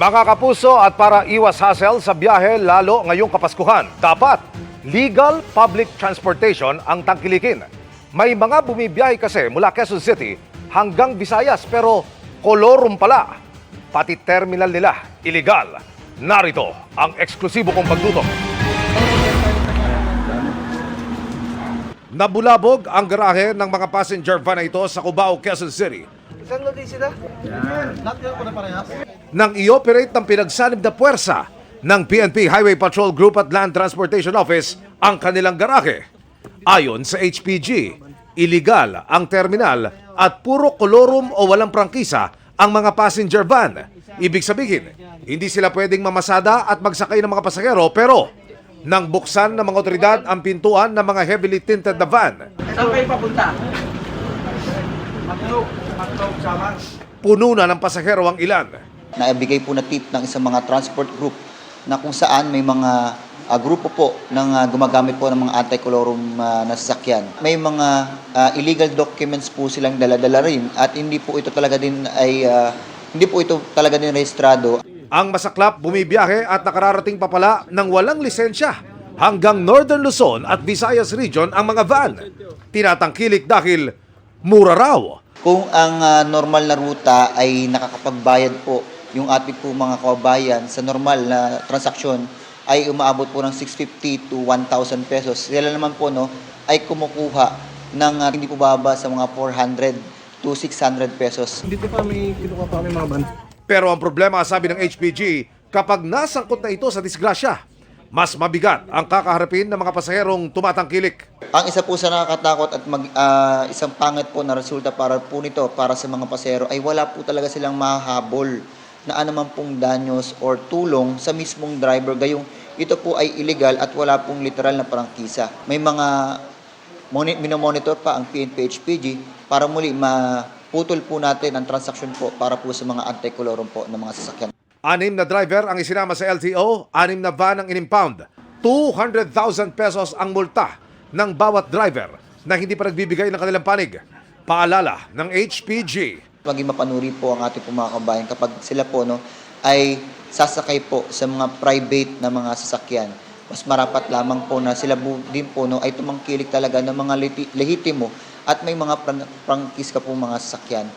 Mga kapuso, at para iwas hassle sa biyahe lalo ngayong Kapaskuhan, dapat legal public transportation ang tangkilikin. May mga bumibiyahe kasi mula Quezon City hanggang Visayas pero kolorum pala. Pati terminal nila, illegal. Narito ang eksklusibo kong pagtutok. Nabulabog ang garahe ng mga passenger van na ito sa Cubao, Quezon City. Isang lodi sila? Lahat yun po na parehas? Nang i-operate ng pinagsanib na puwersa ng PNP Highway Patrol Group at Land Transportation Office ang kanilang garahe. Ayon sa HPG, illegal ang terminal at puro kolorum o walang prangkisa ang mga passenger van. Ibig sabihin, hindi sila pwedeng mamasada at magsakay ng mga pasahero pero nang buksan ng mga otoridad ang pintuan ng mga heavily tinted na van, Saan kayo papunta? Matlog sama. puno na ng pasahero ang ilan. Naibigay po na tip ng isang mga transport group na kung saan may mga grupo po ng gumagamit po ng mga anti-colorum na sasakyan. May mga illegal documents po silang dala-dala rin at hindi po ito talaga din rehistrado. Ang masaklap bumibiyahe at nakararating pa pala ng walang lisensya hanggang Northern Luzon at Visayas Region ang mga van. Tinatangkilik dahil mura raw. Kung ang normal na ruta ay nakakapagbayad po yung ating po mga kababayan sa normal na transaksyon ay umaabot po ng 650 to 1,000 pesos. Sila naman po ay kumukuha ng hindi po baba sa mga 400 to 600 pesos. Dito pa may kinuha pa kami mga ban. Pero ang problema, sabi ng HPG, kapag nasangkot na ito sa disgrasya, mas mabigat ang kakaharapin ng mga pasaherong tumatangkilik. Ang isa po sa nakakatakot at isang pangit po na resulta para po nito para sa mga pasahero ay wala po talaga silang mahahabol na anuman pong danyos or tulong sa mismong driver gayong ito po ay illegal at wala pong literal na prangkisa. May mga minomonitor pa ang PNP HPG para muli maputol po natin ang transaksyon po para po sa mga anti-colorum po ng mga sasakyan. 6 na driver ang isinama sa LTO, 6 na van ang inimpound. 200,000 pesos ang multa ng bawat driver na hindi pa nagbibigay ng kanilang panig. Paalala ng HPG. Maging mapanuri po ang ating mga kabayan kapag sila po ay sasakay po sa mga private na mga sasakyan. Mas marapat lamang po na sila din po ay tumangkilik talaga ng mga lehitimo at may mga prangkis ka po mga sasakyan.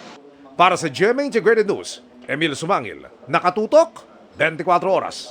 Para sa GMA Integrated News, Emil Sumangil, nakatutok 24 oras.